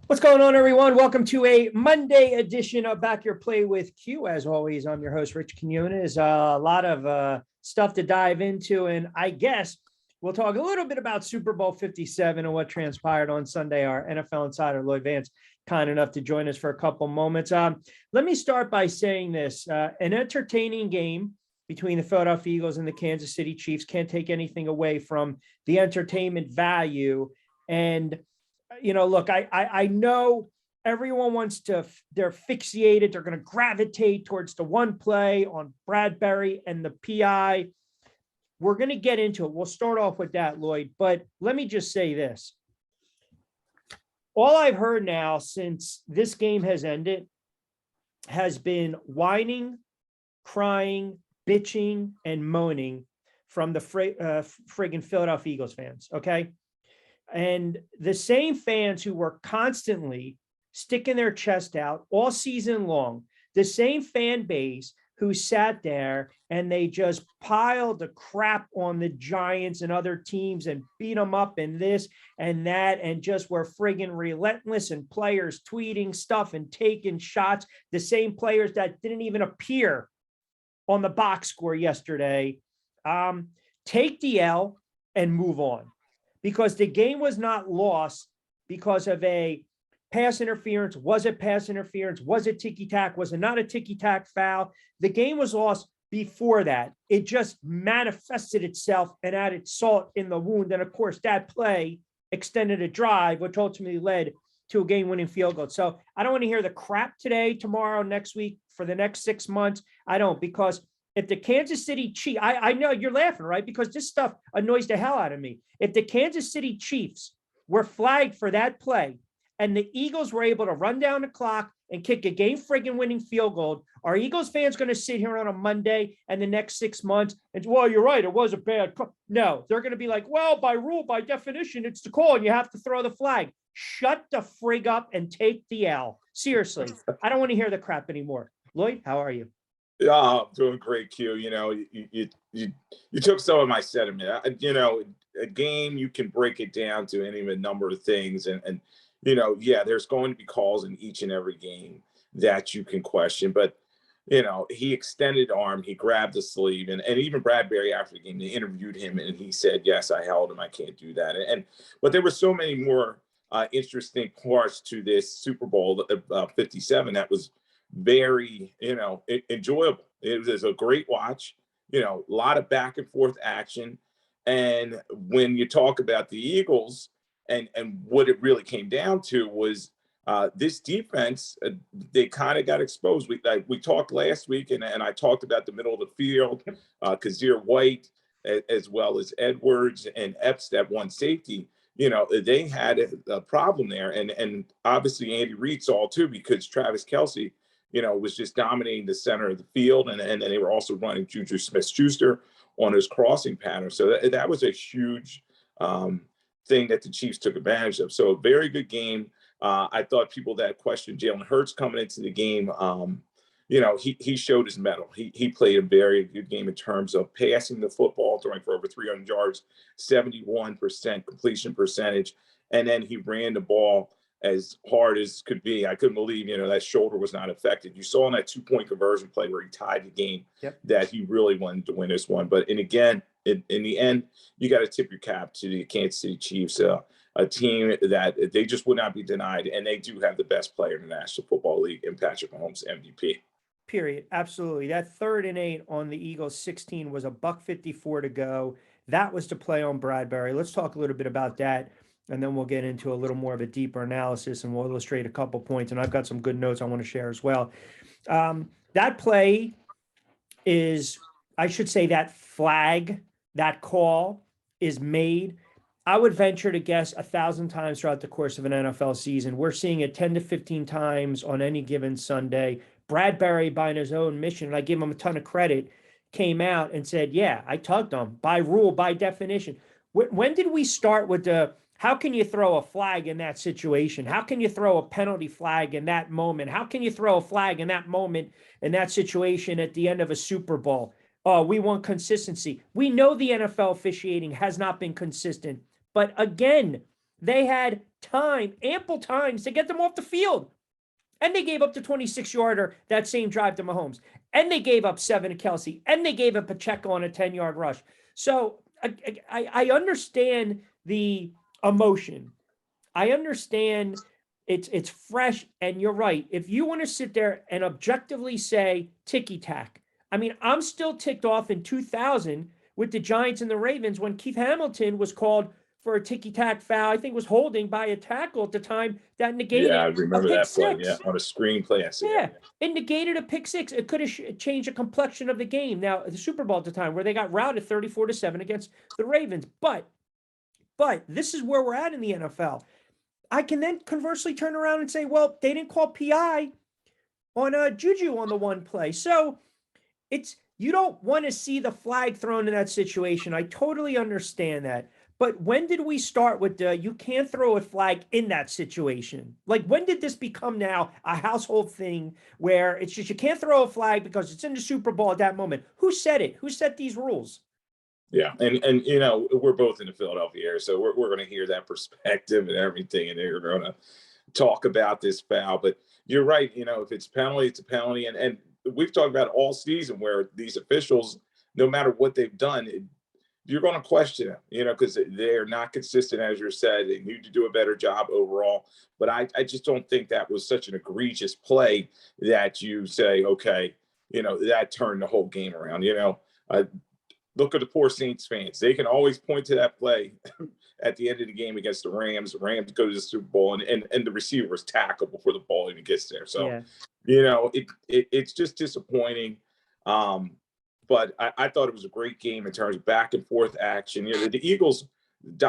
What's going on, everyone? Welcome to a Monday edition of Back Your Play with Q. As always, I'm your host, Rich Quinones. A lot of stuff to dive into, and I guess we'll talk a little bit about Super Bowl 57 and what transpired on Sunday. Our NFL insider, Lloyd Vance, kind enough to join us for a couple moments. Let me start by saying this. An entertaining game between the Philadelphia Eagles and the Kansas City Chiefs. Can't take anything away from the entertainment value. And look, I know everyone wants to, they're fixated. They're going to gravitate towards the one play on Bradbury and the PI. We're going to get into it. We'll start off with that, Lloyd. But let me just say this. All I've heard now since this game has ended has been whining, crying, bitching, and moaning from the friggin' Philadelphia Eagles fans, okay? And the same fans who were constantly sticking their chest out all season long, the same fan base who sat there and they just piled the crap on the Giants and other teams and beat them up and this and that and just were friggin' relentless, and players tweeting stuff and taking shots. The same players that didn't even appear on the box score yesterday. Take the L and move on. Because the game was not lost because of a pass interference. Was it pass interference? Was it ticky-tack? Was it not a ticky-tack foul? The game was lost before that. It just manifested itself and added salt in the wound. And, of course, that play extended a drive, which ultimately led to a game-winning field goal. So I don't want to hear the crap today, tomorrow, next week, for the next 6 months. I don't, because if the Kansas City Chiefs, I know you're laughing, right? Because this stuff annoys the hell out of me. If the Kansas City Chiefs were flagged for that play and the Eagles were able to run down the clock and kick a game friggin' winning field goal, are Eagles fans going to sit here on a Monday and the next 6 months and, well, you're right, it was a bad call? No, they're going to be like, well, by rule, by definition, it's the call and you have to throw the flag. Shut the frig up and take the L. Seriously, I don't want to hear the crap anymore. Lloyd, how are you? Yeah, I'm doing great, Q. You took some of my sentiment. A game, you can break it down to any of a number of things, and there's going to be calls in each and every game that you can question. But he extended arm, he grabbed the sleeve, and even Bradbury after the game, they interviewed him, and he said, "Yes, I held him. I can't do that." But there were so many more interesting parts to this Super Bowl 57 that was very enjoyable. It was a great watch, a lot of back and forth action. And when you talk about the Eagles and what it really came down to was this defense, they kind of got exposed. We talked last week, and I talked about the middle of the field, Kazir White, as well as Edwards and Epps, that one safety. They had a problem there, and obviously Andy Reid saw too, because Travis Kelce was just dominating the center of the field. And they were also running Juju Smith-Schuster on his crossing pattern. So that was a huge thing that the Chiefs took advantage of. So a very good game. I thought people that questioned Jalen Hurts coming into the game, he showed his mettle. He played a very good game in terms of passing the football, throwing for over 300 yards, 71% completion percentage. And then he ran the ball as hard as could be. I couldn't believe, that shoulder was not affected. You saw in that 2-point conversion play where he tied the game, that he really wanted to win this one. But, and again, in the end, you got to tip your cap to the Kansas City Chiefs, a team that they just would not be denied. And they do have the best player in the National Football League in Patrick Mahomes, MVP. Period. Absolutely. That 3rd and 8 on the Eagles 16 was $1:54 to go. That was to play on Bradbury. Let's talk a little bit about that, and then we'll get into a little more of a deeper analysis, and we'll illustrate a couple points. And I've got some good notes I want to share as well. That play is, I should say, that flag, that call is made, I would venture to guess, 1,000 times throughout the course of an NFL season. We're seeing it 10 to 15 times on any given Sunday. Bradbury, by his own mission, and I give him a ton of credit, came out and said, yeah, I tugged him by rule, by definition. When did we start with how can you throw a flag in that situation? How can you throw a penalty flag in that moment? How can you throw a flag in that moment, in that situation at the end of a Super Bowl? Oh, we want consistency. We know the NFL officiating has not been consistent. But again, They had time, ample times to get them off the field. And they gave up the 26-yarder that same drive to Mahomes. And they gave up 7 to Kelsey. And they gave up Pacheco on a 10-yard rush. So I understand the emotion. I understand it's fresh. And you're right. If you want to sit there and objectively say ticky-tack, I mean, I'm still ticked off in 2000 with the Giants and the Ravens when Keith Hamilton was called for a ticky-tack foul. I think was holding by a tackle at the time that negated Yeah, I a remember pick that play. six. Yeah, on a screen play. I see. Yeah, it negated a pick six. It could have changed the complexion of the game. Now, the Super Bowl at the time, where they got routed 34-7 against the Ravens. But this is where we're at in the NFL. I can then conversely turn around and say, well, they didn't call PI on Juju on the one play. So it's you don't want to see the flag thrown in that situation. I totally understand that. But when did we start with you can't throw a flag in that situation? Like, when did this become now a household thing where it's just you can't throw a flag because it's in the Super Bowl at that moment? Who said it? Who set these rules? Yeah, and we're both in the Philadelphia area, so we're going to hear that perspective and everything, and they're going to talk about this foul. But you're right. If it's penalty, it's a penalty, and we've talked about all season where these officials, no matter what they've done, you're going to question them, because they're not consistent, as you said. They need to do a better job overall. But I just don't think that was such an egregious play that you say, okay, that turned the whole game around. Look at the poor Saints fans. They can always point to that play at the end of the game against the Rams. The Rams go to the Super Bowl, and the receiver is tackled before the ball even gets there. So, yeah. It's just disappointing. But I thought it was a great game in terms of back and forth action. The Eagles,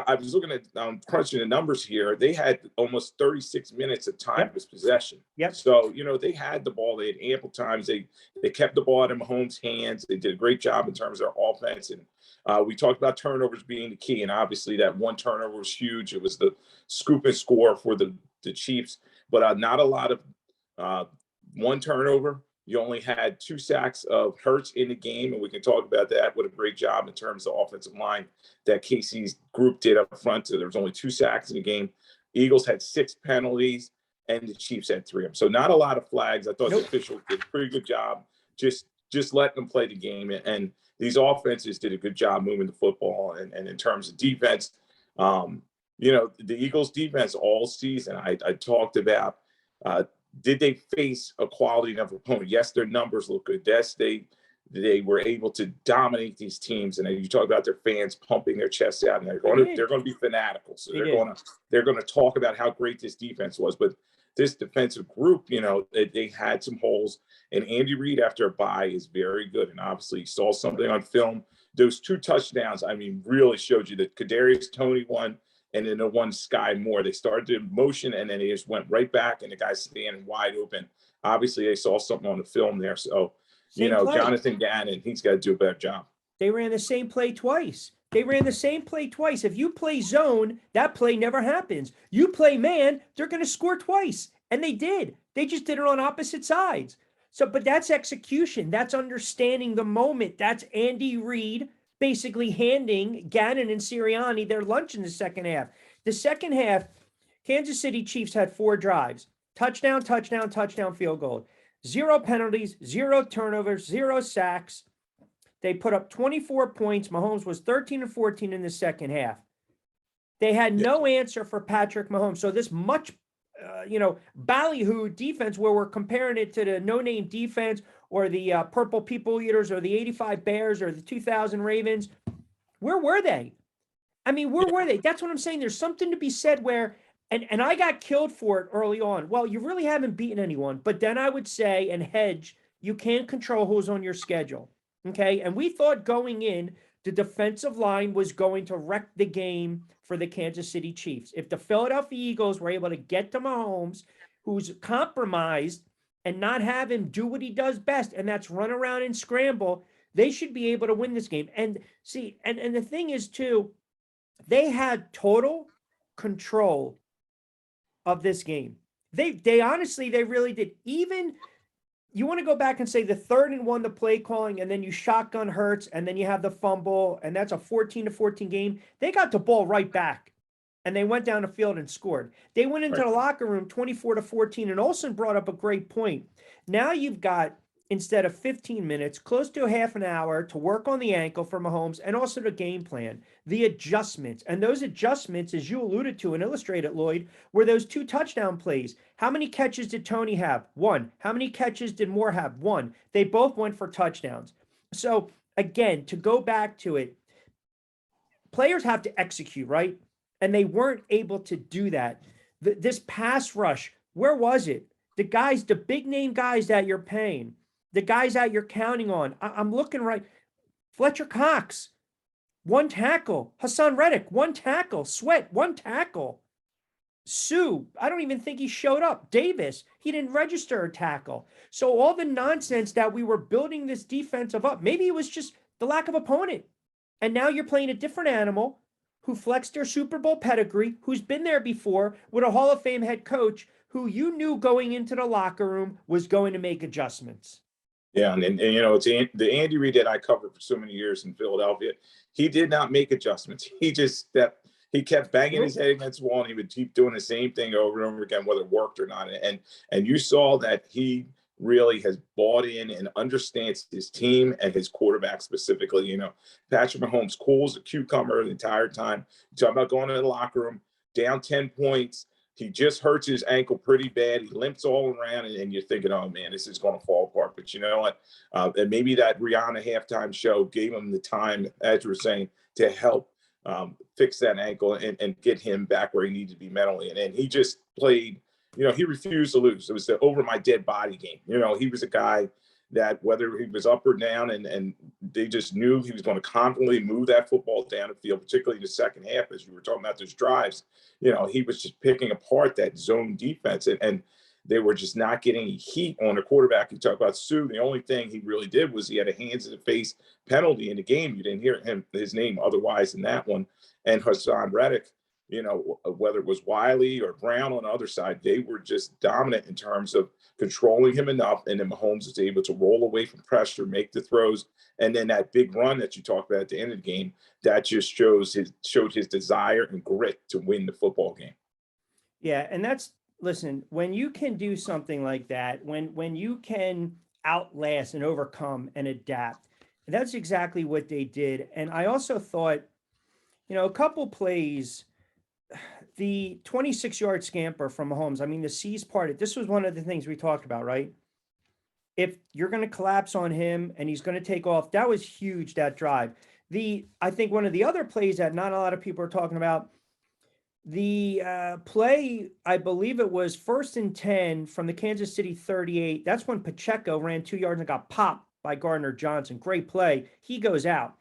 I was looking at crunching the numbers here. They had almost 36 minutes of time with possession. Yep. So, they had the ball. They had ample times. They kept the ball out of Mahomes' hands. They did a great job in terms of their offense. And we talked about turnovers being the key. And obviously that one turnover was huge. It was the scoop and score for the Chiefs. But not a lot of one turnover. You only had 2 sacks of Hurts in the game, and we can talk about that. What a great job in terms of offensive line that Casey's group did up front. So there was only 2 sacks in the game. Eagles had 6 penalties, and the Chiefs had 3 of them. So not a lot of flags. I thought the officials did a pretty good job just letting them play the game. And these offenses did a good job moving the football. And in terms of defense, the Eagles' defense all season, I talked about did they face a quality enough opponent? Yes, their numbers look good. Yes, they were able to dominate these teams. And you talk about their fans pumping their chests out, and they're going to be fanatical. So they're going to talk about how great this defense was. But this defensive group, they had some holes. And Andy Reid, after a bye, is very good. And obviously, saw something on film. Those 2 touchdowns, really showed you that Kadarius Toney won. And then the one Sky Moore, they started in motion, and then they just went right back, and the guy's standing wide open. Obviously, they saw something on the film there. So, Jonathan Gannon, he's got to do a better job. They ran the same play twice. If you play zone, that play never happens. You play man, they're going to score twice. And they did. They just did it on opposite sides. So, but that's execution. That's understanding the moment. That's Andy Reid basically handing Gannon and Sirianni their lunch in the second half. The second half, Kansas City Chiefs had 4 drives. Touchdown, touchdown, touchdown, field goal. 0 penalties, 0 turnovers, 0 sacks. They put up 24 points. Mahomes was 13-14 in the second half. They had no answer for Patrick Mahomes. So this much, ballyhoo defense, where we're comparing it to the no-name defense or the Purple People Eaters or the 85 Bears or the 2000 Ravens, where were they? Where were they? That's what I'm saying. There's something to be said where, and I got killed for it early on. Well, you really haven't beaten anyone. But then I would say, and hedge, you can't control who's on your schedule. Okay? And we thought going in, the defensive line was going to wreck the game for the Kansas City Chiefs. If the Philadelphia Eagles were able to get to Mahomes, who's compromised, and not have him do what he does best, and that's run around and scramble, they should be able to win this game. And see, and the thing is, too, they had total control of this game. They honestly, they really did. Even, you want to go back and say the 3rd and 1, the play calling, and then you shotgun Hurts, and then you have the fumble, and that's a 14-14 game. They got the ball right back. and they went down the field and scored. They went into the locker room 24-14, and Olsen brought up a great point. Now you've got, instead of 15 minutes, close to a half an hour to work on the ankle for Mahomes and also the game plan, the adjustments. And those adjustments, as you alluded to and illustrated, Lloyd, were those 2 touchdown plays. How many catches did Tony have? 1. How many catches did Moore have? 1. They both went for touchdowns. So again, to go back to it, players have to execute, right? And they weren't able to do that. This pass rush, where was it? The guys, the big name guys that you're paying, the guys that you're counting on. I'm looking right. Fletcher Cox, 1 tackle. Hassan Reddick, 1 tackle. Sweat, 1 tackle. Sue, I don't even think he showed up. Davis, he didn't register a tackle. So all the nonsense that we were building this defensive up, maybe it was just the lack of opponent. And now you're playing a different animal who flexed their Super Bowl pedigree, who's been there before with a Hall of Fame head coach who you knew going into the locker room was going to make adjustments. Yeah, and you know, it's the Andy Reid that I covered for so many years in Philadelphia. He did not make adjustments. He kept banging his head against the wall, and he would keep doing the same thing over and over again, whether it worked or not. And you saw that he really has bought in and understands his team and his quarterback specifically. You know, Patrick Mahomes cool as a cucumber the entire time. You talk about going to the locker room, down 10 points. He just hurts his ankle pretty bad. He limps all around, and you're thinking, oh, man, this is going to fall apart. But you know what? And maybe that Rihanna halftime show gave him the time, as you were saying, to help fix that ankle and get him back where he needed to be mentally. And he just played, you know, he refused to lose. It was the over my dead body game. You know, he was a guy that whether he was up or down, and they just knew he was going to confidently move that football down the field, particularly in the second half, as you were talking about those drives. You know, he was just picking apart that zone defense, and they were just not getting any heat on the quarterback. You talk about Sue. The only thing he really did was he had a hands in the face penalty in the game. You didn't hear his name otherwise in that one. And Hassan Reddick, you know, whether it was Wiley or Brown on the other side, they were just dominant in terms of controlling him enough. And then Mahomes was able to roll away from pressure, make the throws. And then that big run that you talked about at the end of the game, that just showed his desire and grit to win the football game. Yeah. And listen, when you can do something like that, when you can outlast and overcome and adapt, that's exactly what they did. And I also thought, you know, a couple plays, the 26-yard scamper from Mahomes, I mean, the C's parted. This was one of the things we talked about, right? If you're going to collapse on him and he's going to take off, that was huge, that drive. I think one of the other plays that not a lot of people are talking about, the play, I believe it was 1st and 10 from the Kansas City 38. That's when Pacheco ran 2 yards and got popped by Gardner Johnson. Great play. He goes out.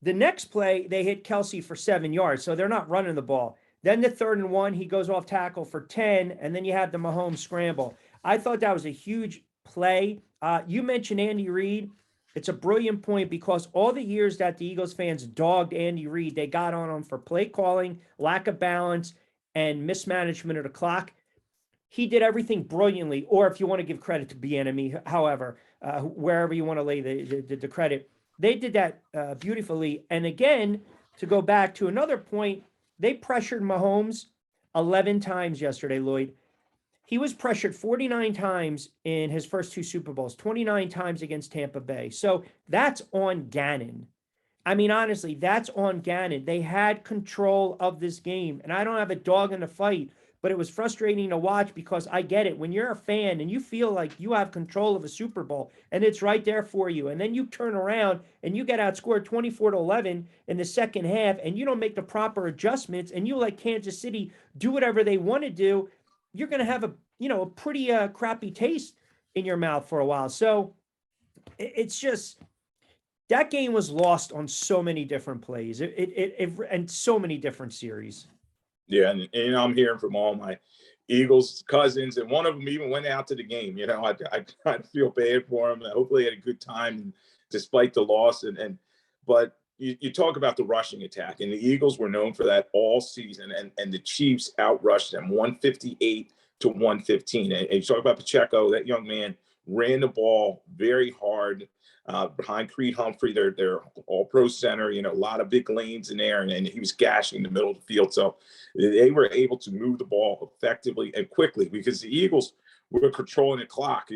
The next play, they hit Kelsey for 7 yards, so they're not running the ball. Then the 3rd and 1, he goes off tackle for 10, and then you have the Mahomes scramble. I thought that was a huge play. You mentioned Andy Reid. It's a brilliant point because all the years that the Eagles fans dogged Andy Reid, they got on him for play calling, lack of balance, and mismanagement of the clock. He did everything brilliantly, or if you want to give credit to Bieniemy, however, wherever you want to lay the credit. They did that beautifully. And again, to go back to another point, they pressured Mahomes 11 times yesterday, Lloyd. He was pressured 49 times in his first 2 Super Bowls, 29 times against Tampa Bay. So that's on Gannon. I mean, honestly, that's on Gannon. They had control of this game. And I don't have a dog in the fight, but it was frustrating to watch because I get it. When you're a fan and you feel like you have control of a Super Bowl and it's right there for you, and then you turn around and you get outscored 24-11 in the second half and you don't make the proper adjustments and you let Kansas City do whatever they want to do, you're going to have a pretty crappy taste in your mouth for a while. So it's just, that game was lost on so many different plays and so many different series. Yeah, and you know, I'm hearing from all my Eagles cousins, and one of them even went out to the game. You know, I kind of feel bad for him. Hopefully, he had a good time despite the loss. But you talk about the rushing attack, and the Eagles were known for that all season, and the Chiefs outrushed them 158-115. And you talk about Pacheco, that young man ran the ball very hard behind Creed Humphrey. They're all pro center, a lot of big lanes in there, and he was gashing the middle of the field. So they were able to move the ball effectively and quickly because the Eagles were controlling the clock.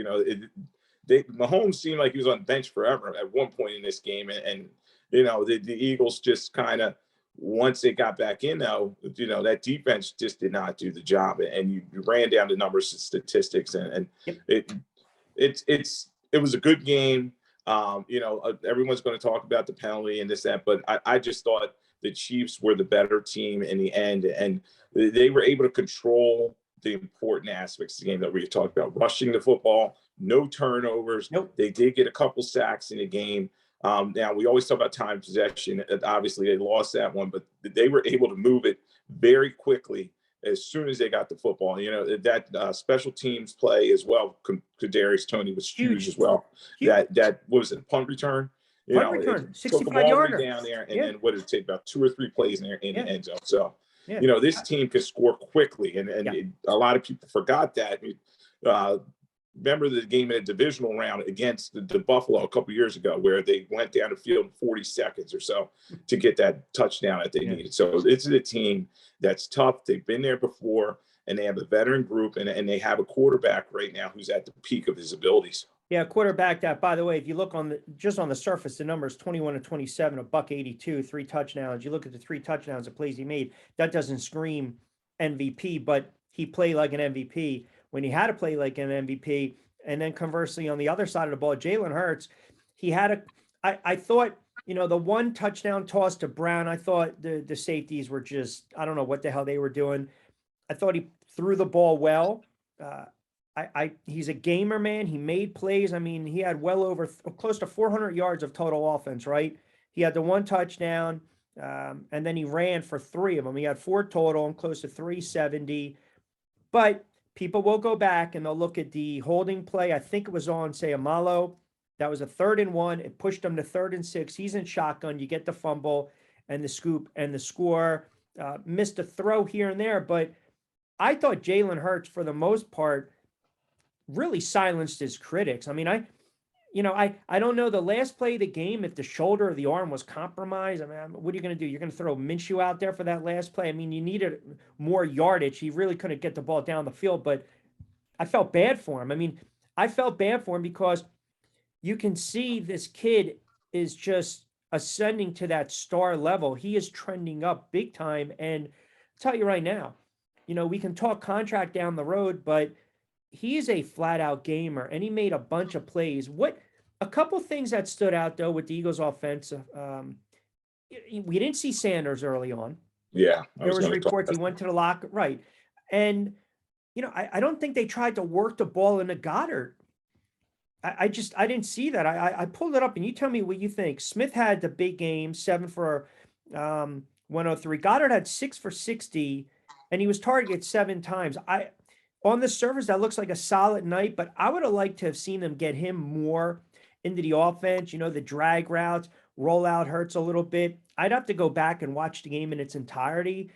Mahomes seemed like he was on the bench forever at one point in this game, and the Eagles just kind of, once they got back in, though, that defense just did not do the job, and you ran down the numbers and statistics, and it was a good game. Everyone's going to talk about the penalty and this, that, but I just thought the Chiefs were the better team in the end, and they were able to control the important aspects of the game that we talked about: rushing the football, no turnovers. Nope. They did get a couple sacks in the game. Now, we always talk about time possession. Obviously, they lost that one, but they were able to move it very quickly as soon as they got the football. That special teams play as well. Kadarius Toney was huge as well. Huge. That what was it? Punt return. Punt return, 65-yarder down there, and then what did it take? About 2 or 3 plays in the end zone. So, this team can score quickly, and a lot of people forgot that. Remember the game in a divisional round against the Buffalo a couple years ago, where they went down the field in 40 seconds or so to get that touchdown that they needed. So this is a team that's tough. They've been there before, and they have a veteran group, and they have a quarterback right now who's at the peak of his abilities. Yeah, quarterback that, by the way, if you look on the surface, the numbers 21-27, $182, 3 touchdowns. You look at the 3 touchdowns, the plays he made, that doesn't scream MVP, but he played like an MVP when he had to play like an MVP. And then conversely, on the other side of the ball, Jalen Hurts, I thought, the 1 touchdown toss to Brown, I thought the safeties were just, I don't know what the hell they were doing. I thought he threw the ball well. He's a gamer, man. He made plays. I mean, he had well over close to 400 yards of total offense, right? He had the 1 touchdown, and then he ran for 3 of them. He had 4 total and close to 370. But people will go back and they'll look at the holding play. I think it was on, say, Amalo. That was a 3rd and 1. It pushed him to 3rd and 6. He's in shotgun. You get the fumble and the scoop and the score. Missed a throw here and there, but I thought Jalen Hurts, for the most part, really silenced his critics. I mean, I don't know the last play of the game, if the shoulder or the arm was compromised. I mean, what are you going to do? You're going to throw Minshew out there for that last play? I mean, you needed more yardage. He really couldn't get the ball down the field, but I felt bad for him. I mean, I felt bad for him because you can see this kid is just ascending to that star level. He is trending up big time. And I'll tell you right now, we can talk contract down the road, but he's a flat out gamer, and he made a bunch of plays. A couple things that stood out, though, with the Eagles offense. We didn't see Sanders early on. Yeah. There was reports he went to the locker. Right. And, I don't think they tried to work the ball into Goddard. I didn't see that. I pulled it up, and you tell me what you think. Smith had the big game, 7 for 103. Goddard had 6 for 60, and he was targeted 7 times. On the surface, that looks like a solid night, but I would have liked to have seen them get him more into the offense, the drag routes, roll out Hurts a little bit. I'd have to go back and watch the game in its entirety.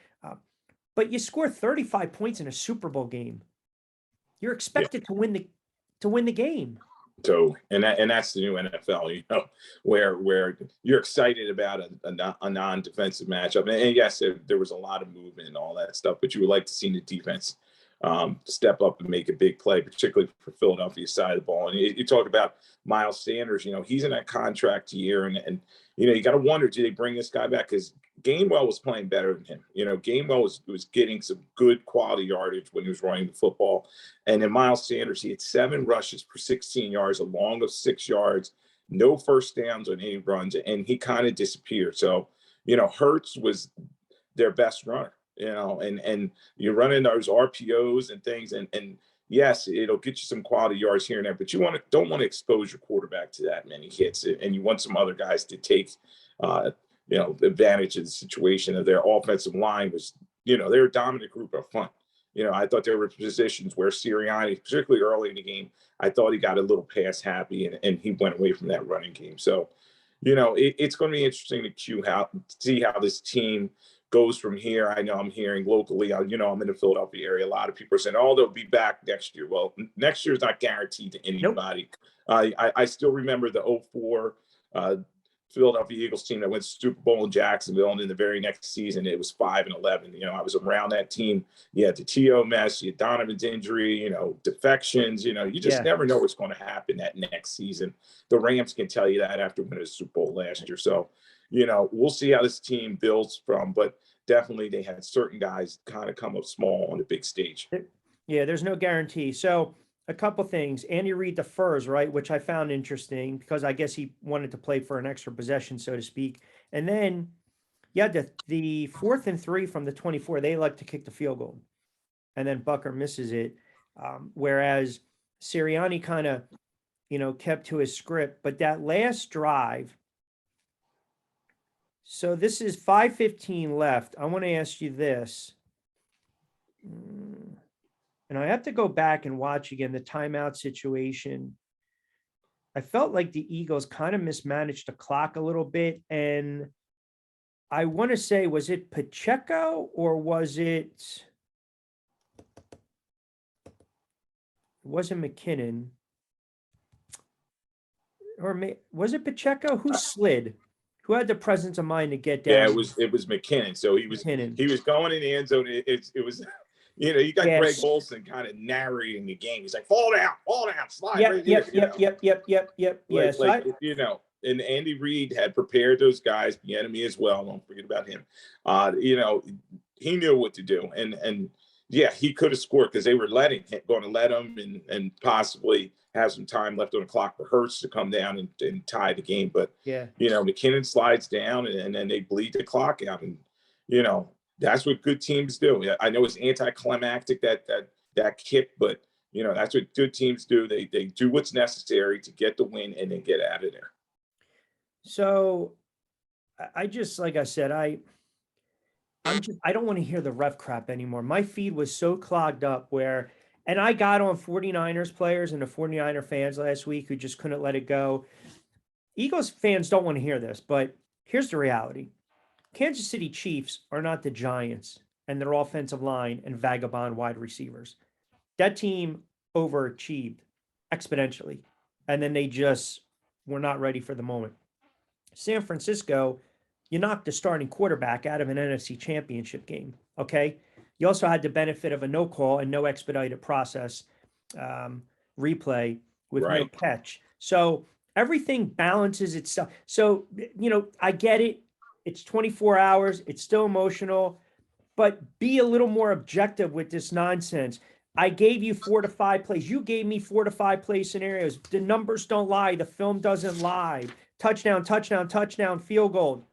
But you score 35 points in a Super Bowl game. You're expected to win the game. So, and that's the new NFL, where you're excited about a non-defensive matchup. And yes, there was a lot of movement and all that stuff, but you would like to see the defense step up and make a big play, particularly for Philadelphia's side of the ball. And you talk about Miles Sanders, he's in that contract year, and you got to wonder, do they bring this guy back? Because Gainwell was playing better than him. Gainwell was getting some good quality yardage when he was running the football. And then Miles Sanders, he had 7 rushes for 16 yards, a long of 6 yards, no first downs on any runs, and he kind of disappeared. So, Hurts was their best runner. And you're running those RPOs and things, and yes, it'll get you some quality yards here and there, but you don't want to expose your quarterback to that many hits, and you want some other guys to take, advantage of the situation. Of their offensive line was, they're a dominant group up front. I thought there were positions where Sirianni, particularly early in the game, I thought he got a little pass happy, and he went away from that running game. So, it's going to be interesting to see how this team goes from here. I know I'm hearing locally, I'm in the Philadelphia area. A lot of people are saying, "Oh, they'll be back next year." Well, next year is not guaranteed to Nope. anybody. I still remember the '04 Philadelphia Eagles team that went to Super Bowl in Jacksonville, and in the very next season, it was 5-11. I was around that team. You had the T.O. mess, you had Donovan's injury, defections. You just never know what's going to happen that next season. The Rams can tell you that after winning the Super Bowl last year. So, we'll see how this team builds from, but definitely they had certain guys kind of come up small on the big stage. Yeah, there's no guarantee. So a couple things. Andy Reid defers, right, which I found interesting because I guess he wanted to play for an extra possession, so to speak. And then, yeah, the 4th and 3 from the 24, they like to kick the field goal, and then Bucker misses it. Whereas Sirianni kind of, kept to his script. But that last drive, so this is 5:15 left. I want to ask you this. And I have to go back and watch again the timeout situation. I felt like the Eagles kind of mismanaged the clock a little bit. And I want to say, was it Pacheco or was it wasn't McKinnon? Or was it Pacheco? Who slid? Who had the presence of mind to get down? Yeah, it was McKinnon. So he was going in the end zone. It was. You got Greg Olsen kind of narrating the game. He's like, fall down, slide. Yep. And Andy Reid had prepared those guys, the enemy as well. Don't forget about him. He knew what to do. And yeah, he could have scored because they were going to let him and possibly have some time left on the clock for Hurts to come down and tie the game. But, McKinnon slides down and then they bleed the clock out. And, that's what good teams do. I know it's anticlimactic that kick, but that's what good teams do. They do what's necessary to get the win and then get out of there. So I just, like I said, I don't want to hear the ref crap anymore. My feed was so clogged up and I got on 49ers players and the 49er fans last week who just couldn't let it go. Eagles fans don't want to hear this, but here's the reality. Kansas City Chiefs are not the Giants and their offensive line and vagabond wide receivers. That team overachieved exponentially, and then they just were not ready for the moment. San Francisco, you knocked the starting quarterback out of an NFC championship game, okay? You also had the benefit of a no call and no expedited process replay with no catch. So everything balances itself. So, I get it. It's 24 hours. It's still emotional, but be a little more objective with this nonsense. I gave you 4 to 5 plays. You gave me 4 to 5 play scenarios. The numbers don't lie. The film doesn't lie. Touchdown, field goal.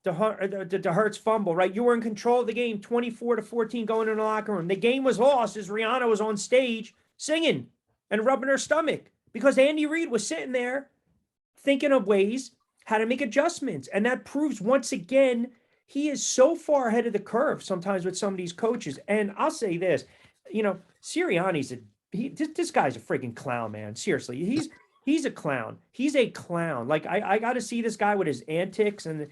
The Hurts fumble, right? You were in control of the game, 24-14 going in the locker room. The game was lost as Rihanna was on stage singing and rubbing her stomach because Andy Reid was sitting there thinking of ways how to make adjustments. And that proves once again, he is so far ahead of the curve sometimes with some of these coaches. And I'll say this, Sirianni's this guy's a freaking clown, man. Seriously. He's a clown. He's a clown. Like I got to see this guy with his antics and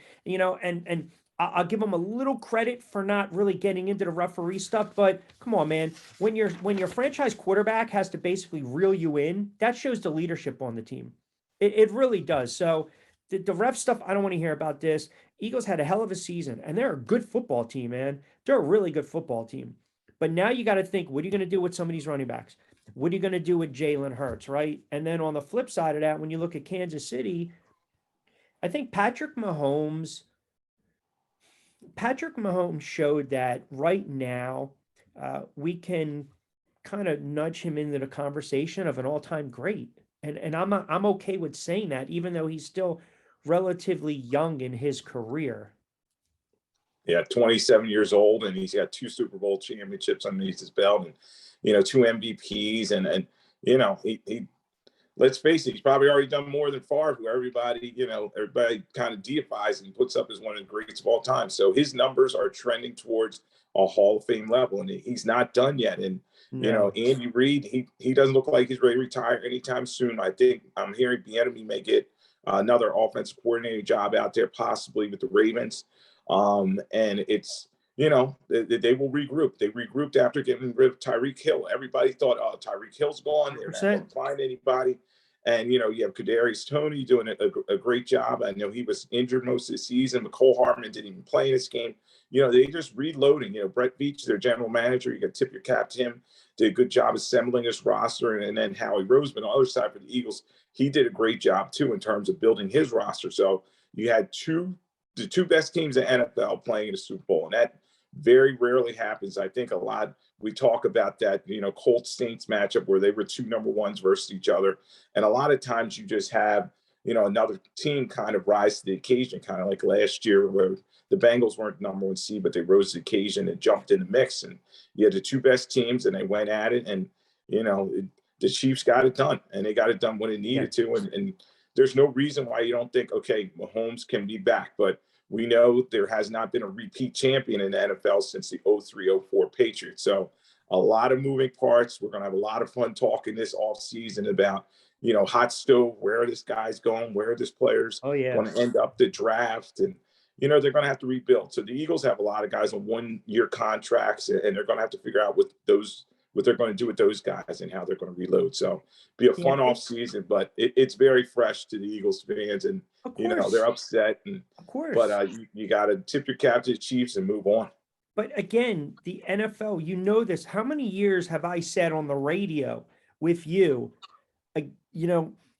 I'll give him a little credit for not really getting into the referee stuff, but come on, man. When your franchise quarterback has to basically reel you in, that shows the leadership on the team. It really does. So the ref stuff, I don't want to hear about this. Eagles had a hell of a season, and they're a good football team, man. They're a really good football team. But now you got to think, what are you going to do with some of these running backs? What are you going to do with Jalen Hurts, right? And then on the flip side of that, when you look at Kansas City, I think Patrick Mahomes showed that right now we can kind of nudge him into the conversation of an all-time great. And I'm okay with saying that, even though he's still relatively young in his career. Yeah, 27 years old, and he's got 2 Super Bowl championships underneath his belt, and 2 MVPs, and he let's face it, he's probably already done more than Favre, who everybody kind of deifies and puts up as one of the greats of all time. So his numbers are trending towards a Hall of Fame level, and he's not done yet. And Andy Reid, he doesn't look like he's ready to retire anytime soon. I think I'm hearing Bieniemy may get another offensive coordinating job out there, possibly with the Ravens. And it's, they will regroup. They regrouped after getting rid of Tyreek Hill. Everybody thought, oh, Tyreek Hill's gone. They're not going to find anybody. And, you have Kadarius Toney doing a great job. I know he was injured most of the season. McCole Hardman didn't even play in this game. They just reloading. Brett Veach, their general manager, you got to tip your cap to him, did a good job assembling this roster. And then Howie Roseman, on the other side for the Eagles, he did a great job, too, in terms of building his roster. So you had the two best teams in NFL playing in the Super Bowl. And that very rarely happens. I think a lot, we talk about that, Colts Saints matchup where they were two number ones versus each other. And a lot of times you just have, another team kind of rise to the occasion, kind of like last year where the Bengals weren't number one seed, but they rose to the occasion and jumped in the mix. And you had the two best teams and they went at it. And, the Chiefs got it done, and they got it done when it needed to. And there's no reason why you don't think, okay, Mahomes can be back. But we know there has not been a repeat champion in the NFL since the 03-04 Patriots. So a lot of moving parts. We're going to have a lot of fun talking this offseason about, hot stove, where this guy's going, where this player's going to end up the draft. And, they're going to have to rebuild. So the Eagles have a lot of guys on 1-year contracts, and they're going to have to figure out what they're going to do with those guys and how they're going to reload. So be a fun off season, but it's very fresh to the Eagles fans, and they're upset. And of course, but you got to tip your cap to the Chiefs and move on. But again, the NFL, this. How many years have I said on the radio with you?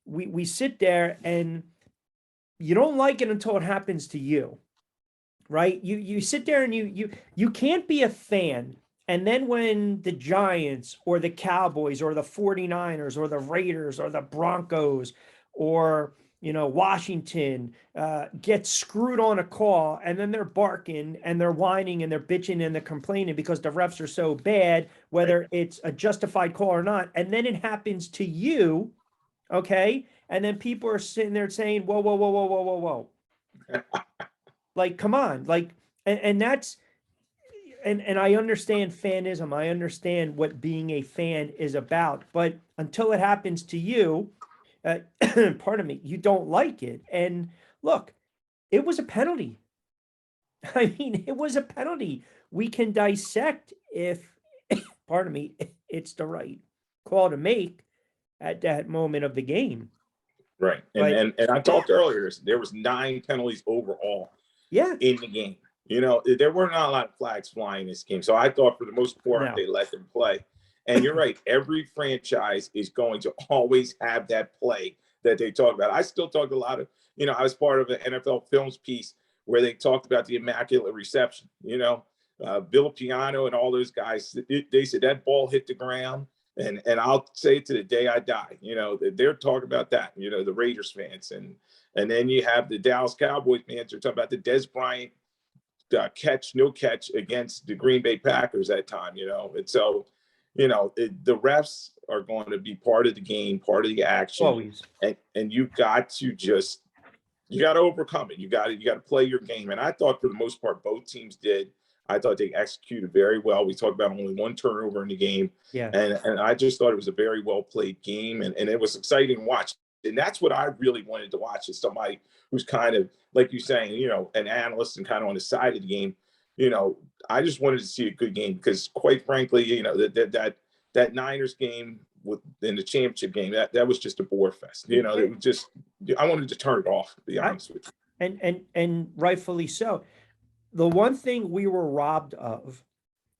We sit there and you don't like it until it happens to you, right? You sit there and you can't be a fan. And then when the Giants or the Cowboys or the 49ers or the Raiders or the Broncos or, Washington gets screwed on a call, and then they're barking and they're whining and they're bitching and they're complaining because the refs are so bad, whether it's a justified call or not. And then it happens to you, okay? And then people are sitting there saying, whoa, whoa, whoa, whoa, whoa, whoa, whoa. Like, come on. Like, and that's, and I understand fanism. I understand what being a fan is about. But until it happens to you, pardon me, you don't like it. And look, it was a penalty. I mean, it was a penalty. We can dissect if, pardon me, it's the right call to make at that moment of the game. Right. And I talked earlier, there was 9 penalties overall in the game. There were not a lot of flags flying in this game. So I thought for the most part, they let them play. And you're right. Every franchise is going to always have that play that they talk about. I still talk a lot of, I was part of an NFL Films piece where they talked about the immaculate reception, Bill Piano and all those guys. They said that ball hit the ground. And I'll say it to the day I die, they're talking about that, the Raiders fans. And then you have the Dallas Cowboys fans are talking about the Des Bryant no catch against the Green Bay Packers that time, And so, the refs are going to be part of the game, part of the action. Always. And you got to overcome it. You got to play your game. And I thought for the most part, both teams did. I thought they executed very well. We talked about only 1 turnover in the game. Yeah. And I just thought it was a very well played game, and it was exciting to watch. And that's what I really wanted to watch, is somebody who's kind of, like you're saying, an analyst and kind of on the side of the game. I just wanted to see a good game because, quite frankly, that Niners game in the championship game, that was just a bore fest. It was just, I wanted to turn it off, to be honest with you. And rightfully so. The one thing we were robbed of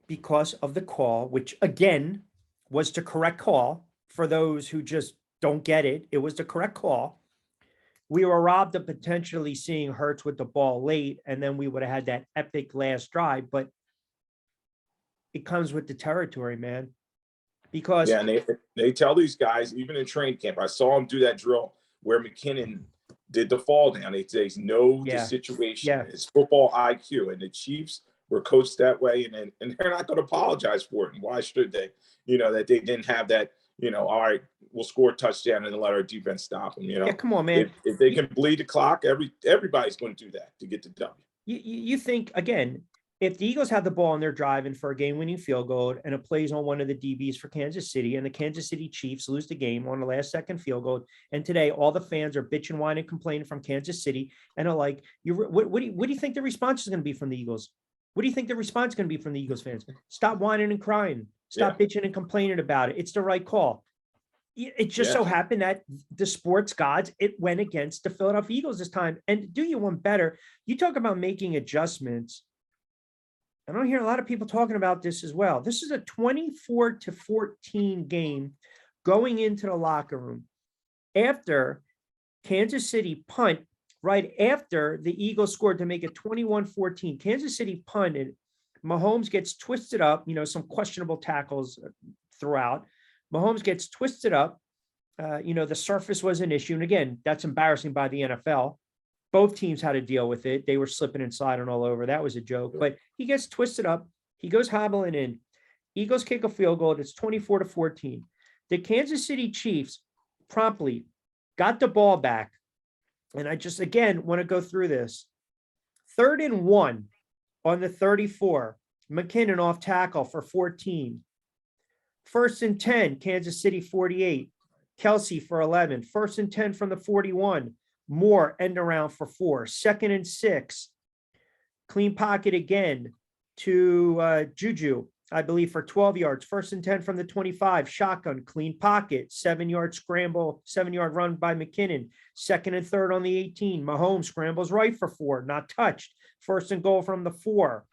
because of the call, which again was the correct call for those who just don't get it. It was the correct call. We were robbed of potentially seeing Hurts with the ball late, and then we would have had that epic last drive. But it comes with the territory, man. Because and they tell these guys, even in training camp, I saw them do that drill where McKinnon did the fall down. They say know the situation. It's football IQ, and the Chiefs were coached that way, and they're not going to apologize for it. And why should they? That they didn't have that. All right, we'll score a touchdown and then let our defense stop them. Come on, man. If they can bleed the clock, everybody's going to do that to get the W. You think again? if the Eagles have the ball and they're driving for a game-winning field goal and it plays on one of the DBs for Kansas City, and the Kansas City Chiefs lose the game on the last second field goal, and today all the fans are bitching, whining, complaining from Kansas City, and are like, what do you think the response is going to be from the Eagles? What do you think the response is going to be from the Eagles fans? Stop whining and crying. Stop bitching and complaining about it. It's the right call. It just so happened that the sports gods, it went against the Philadelphia Eagles this time. And to do you one better, you talk about making adjustments. I don't hear a lot of people talking about this as well. This is a 24-14 game going into the locker room after Kansas City punt, right after the Eagles scored to make it 21-14. Kansas City punted. Mahomes gets twisted up, some questionable tackles throughout. Mahomes gets twisted up. The surface was an issue. And again, that's embarrassing by the NFL. Both teams had to deal with it. They were slipping and sliding all over. That was a joke. But he gets twisted up. He goes hobbling in. Eagles kick a field goal. It's 24-14. The Kansas City Chiefs promptly got the ball back. And I just, again, want to go through this. 3rd and 1 on the 34. McKinnon off tackle for 14. 1st and 10, Kansas City 48. Kelsey for 11. 1st and 10 from the 41. Moore end around for 4. 2nd and 6. Clean pocket again to Juju, I believe, for 12 yards. 1st and 10 from the 25. Shotgun, clean pocket. 7-yard scramble, 7-yard run by McKinnon. 2nd and 3rd on the 18. Mahomes scrambles right for 4, not touched. 1st and goal from the 4.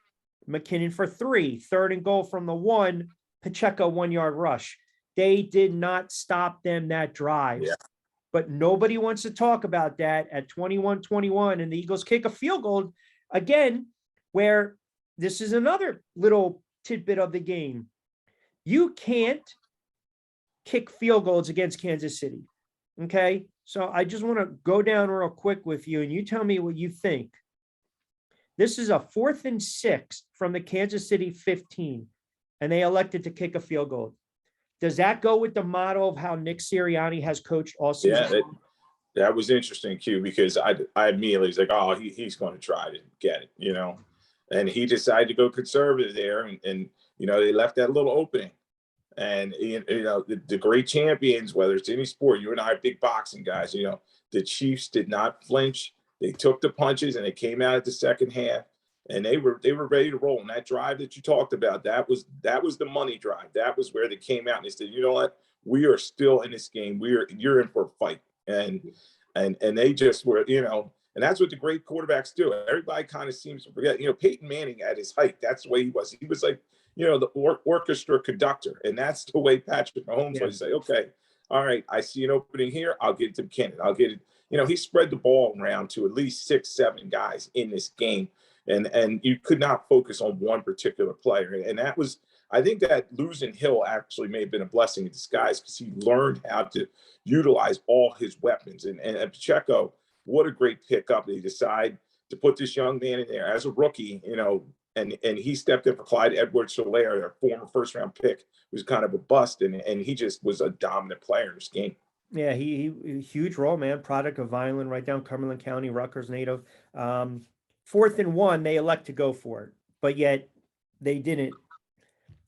McKinnon for 3. 3rd and goal from the 1. Pacheco 1-yard rush. They did not stop them that drive. Yeah. But nobody wants to talk about that at 21-21, and the Eagles kick a field goal again, where this is another little tidbit of the game. You can't kick field goals against Kansas City. Okay. So I just want to go down real quick with you, and you tell me what you think. This is a 4th and 6 from the Kansas City 15, and they elected to kick a field goal. Does that go with the model of how Nick Sirianni has coached all season? Yeah, that was interesting, Q, because I immediately was like, oh, he's going to try to get it, and he decided to go conservative there, and they left that little opening. And the great champions, whether it's any sport, you and I are big boxing guys. The Chiefs did not flinch. They took the punches, and they came out at the second half. And they were ready to roll. And that drive that you talked about, that was the money drive. That was where they came out and they said, you know what, we are still in this game. You're in for a fight. And they just were, and that's what the great quarterbacks do. Everybody kind of seems to forget, Peyton Manning at his height, that's the way he was. He was like, the orchestra conductor. And that's the way Patrick Mahomes was. Say, okay, all right, I see an opening here. I'll get it to McKinnon. I'll get it. He spread the ball around to at least 6, 7 guys in this game. And you could not focus on one particular player. And that was, I think that losing Hill actually may have been a blessing in disguise, because he learned how to utilize all his weapons. And Pacheco, what a great pickup. They decide to put this young man in there as a rookie, and he stepped in for Clyde Edwards-Helaire, a former first-round pick, who's kind of a bust. And he just was a dominant player in this game. Yeah, he huge role, man. Product of Vineland, right down Cumberland County, Rutgers native. 4th and 1, they elect to go for it, but yet they didn't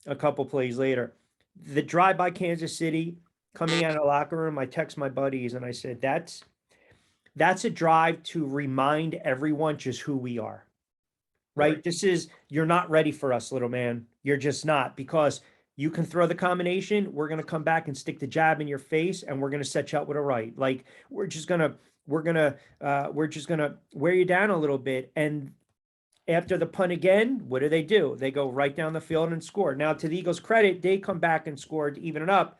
a couple plays later. The drive by Kansas City coming out of the locker room, I text my buddies and I said, that's a drive to remind everyone just who we are, right? This is, you're not ready for us, little man. You're just not, because you can throw the combination. We're going to come back and stick the jab in your face, and we're going to set you up with a right. Like, we're just going to wear you down a little bit. And after the punt again, what do? They go right down the field and score. Now, to the Eagles' credit, they come back and score to even it up.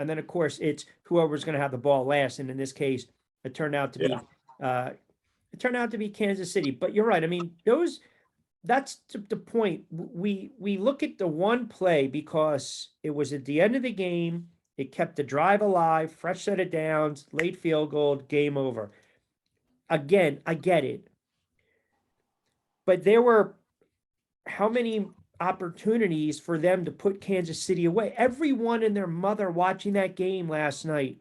And then, of course, it's whoever's going to have the ball last. And in this case, it turned out to be Kansas City. But you're right. I mean, that's the point. We look at the one play because it was at the end of the game. It kept the drive alive, fresh set of downs, late field goal, game over. Again, I get it. But there were how many opportunities for them to put Kansas City away? Everyone and their mother watching that game last night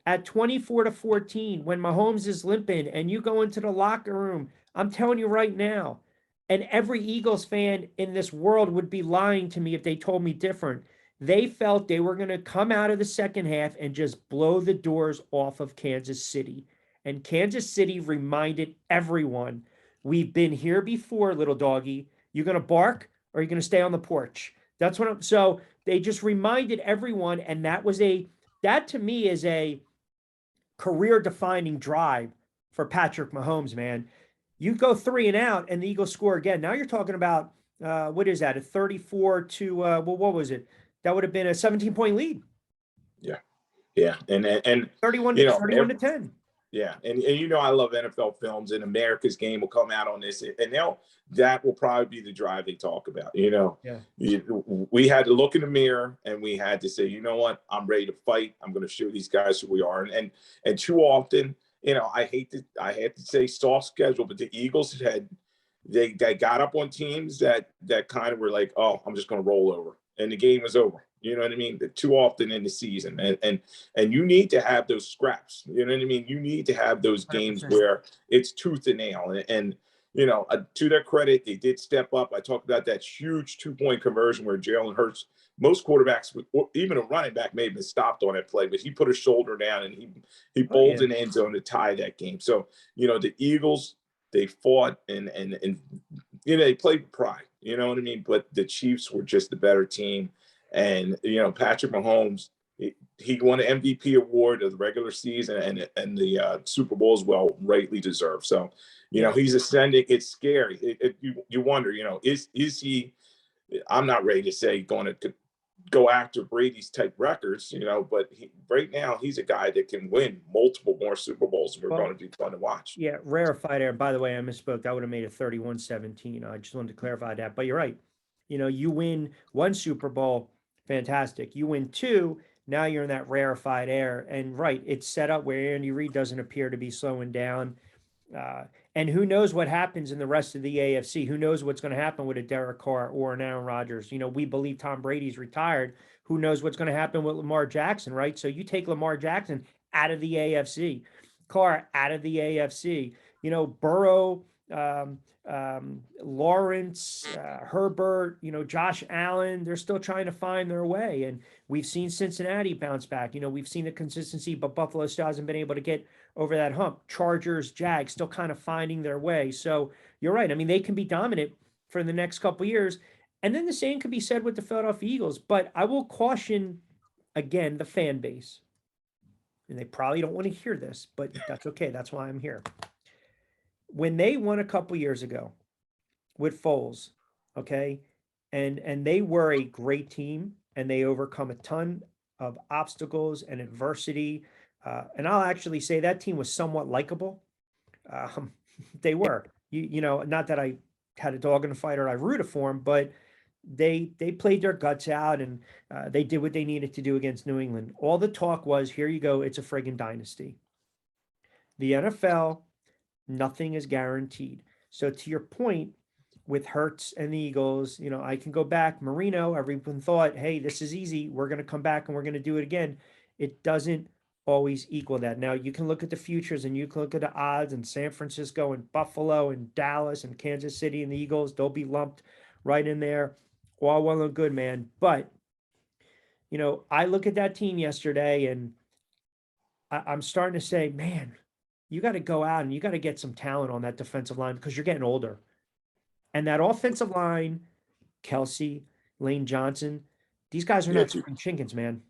at 24-14, when Mahomes is limping and you go into the locker room, I'm telling you right now, And every Eagles fan in this world would be lying to me if they told me different. They felt they were going to come out of the second half and just blow the doors off of Kansas City. And Kansas City reminded everyone, we've been here before, little doggy. You're going to bark or you're going to stay on the porch. That's what I'm, so they just reminded everyone. And that to me is a career defining drive for Patrick Mahomes, man. You go 3 and out and the Eagles score again. Now you're talking about, what is that? A 34 to, well, what was it? That would have been a 17-point lead. Yeah. Yeah. And 31 to 10. Yeah, and I love NFL films, and America's Game will come out on this, and that will probably be the drive they talk about. Yeah. We had to look in the mirror and we had to say, you know what, I'm ready to fight. I'm going to show these guys who we are, and too often, I had to say soft schedule, but the Eagles they got up on teams that kind of were like, oh, I'm just going to roll over, and the game was over. You know what I mean? Too often in the season, and you need to have those scraps. You know what I mean? You need to have those games 100%. where it's tooth and nail. And to their credit, they did step up. I talked about that huge 2-point conversion where Jalen Hurts. Most quarterbacks, even a running back, may have been stopped on that play, but he put his shoulder down and he bowled in the end zone to tie that game. So the Eagles, they fought and they played with pride. You know what I mean? But the Chiefs were just the better team. And Patrick Mahomes, he won an MVP award of the regular season and the Super Bowl as well, rightly deserved. So, he's ascending. It's scary. You wonder, is he? I'm not ready to say going to go after Brady's type records, but right now he's a guy that can win multiple more Super Bowls. And we're going to be fun to watch. Yeah, rarefied air. By the way, I misspoke. That would have made it 31-17. I just wanted to clarify that. But you're right. You win 1 Super Bowl. Fantastic. You win 2, now you're in that rarefied air. And right, it's set up where Andy Reid doesn't appear to be slowing down. And who knows what happens in the rest of the AFC? Who knows what's going to happen with a Derek Carr or an Aaron Rodgers? We believe Tom Brady's retired. Who knows what's going to happen with Lamar Jackson, right? So you take Lamar Jackson out of the AFC, Carr out of the AFC, Burrow, Lawrence, Herbert, Josh Allen, they're still trying to find their way. And we've seen Cincinnati bounce back. We've seen the consistency, but Buffalo still hasn't been able to get over that hump. Chargers, Jags still kind of finding their way. So you're right. I mean, they can be dominant for the next couple of years. And then the same could be said with the Philadelphia Eagles. But I will caution, again, the fan base. And they probably don't want to hear this, but that's okay. That's why I'm here. When they won a couple years ago with Foles, okay, and they were a great team and they overcome a ton of obstacles and adversity. And I'll actually say that team was somewhat likable. They were, not that I had a dog in the fight or I rooted for them, but they played their guts out and they did what they needed to do against New England. All the talk was, here you go, it's a friggin' dynasty. The NFL, nothing is guaranteed. So to your point with Hurts and the Eagles, I can go back. Marino, everyone thought, hey, this is easy. We're going to come back and we're going to do it again. It doesn't always equal that. Now you can look at the futures and you can look at the odds, and San Francisco and Buffalo and Dallas and Kansas City and the Eagles, they'll be lumped right in there. All well and good, man. But, I look at that team yesterday and I'm starting to say, man, you got to go out and you got to get some talent on that defensive line because you're getting older. And that offensive line, Kelsey, Lane Johnson, these guys are not spring chickens, man.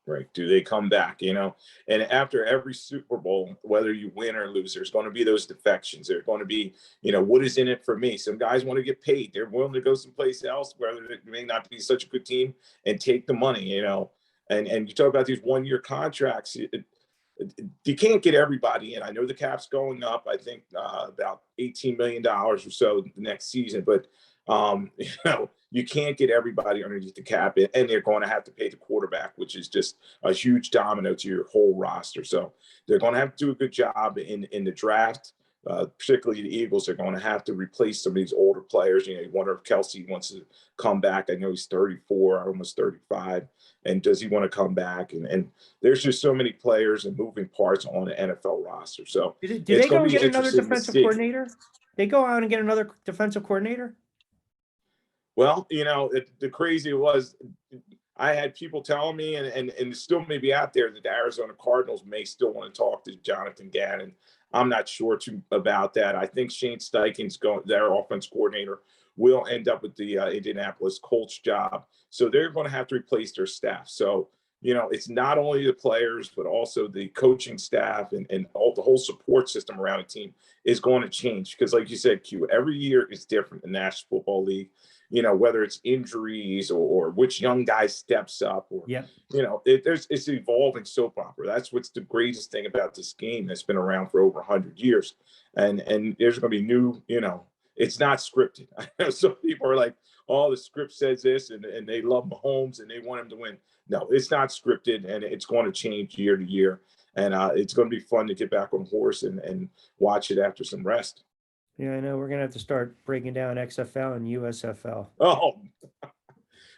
Right. Do they come back, And after every Super Bowl, whether you win or lose, there's going to be those defections. There's going to be, what is in it for me? Some guys want to get paid. They're willing to go someplace else where it may not be such a good team and take the money, And you talk about these 1-year contracts. You can't get everybody in. I know the cap's going up, I think about $18 million or so the next season, but you can't get everybody underneath the cap, and they're going to have to pay the quarterback, which is just a huge domino to your whole roster. So they're going to have to do a good job in the draft. Particularly the Eagles are going to have to replace some of these older players. You wonder if Kelsey wants to come back. I know he's 34, almost 35. And does he want to come back? And there's just so many players and moving parts on the NFL roster. So did they go and get another defensive coordinator? They go out and get another defensive coordinator? Well, the crazy was I had people telling me, and still maybe out there, that the Arizona Cardinals may still want to talk to Jonathan Gannon. I'm not sure too about that. I think Shane Steichen's their offense coordinator, will end up with the Indianapolis Colts job. So they're going to have to replace their staff. So, it's not only the players, but also the coaching staff and all the whole support system around a team is going to change. Because like you said, Q, every year is different in the National Football League. Whether it's injuries or which young guy steps up, or, Yeah. it's an evolving soap opera. That's what's the greatest thing about this game that's been around for over 100 years. And there's going to be new, it's not scripted. I know some people are like, oh, the script says this, and they love Mahomes and they want him to win. No, it's not scripted, and it's going to change year to year. And it's going to be fun to get back on horse and watch it after some rest. Yeah, I know. We're going to have to start breaking down XFL and USFL. Oh,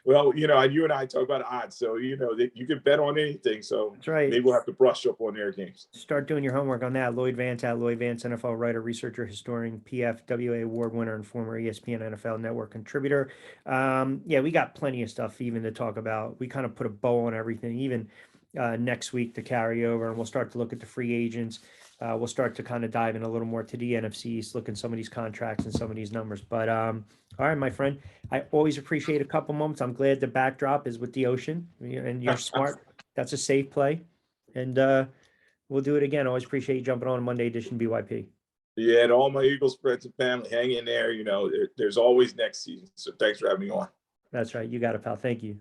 well, you and I talk about odds, so that you can bet on anything. So That's right. Maybe we'll have to brush up on their games. Start doing your homework on that. Lloyd Vance, NFL writer, researcher, historian, PFWA award winner, and former ESPN NFL Network contributor. Yeah, we got plenty of stuff even to talk about. We kind of put a bow on everything, even next week to carry over, and we'll start to look at the free agents. We'll start to kind of dive in a little more to the NFC East, look at some of these contracts and some of these numbers. But all right, my friend, I always appreciate a couple moments. I'm glad the backdrop is with the ocean, and you're smart. That's a safe play. And we'll do it again. Always appreciate you jumping on a Monday edition BYP. Yeah, and all my Eagles friends and family, hang in there. There's always next season. So thanks for having me on. That's right. You got it, pal. Thank you.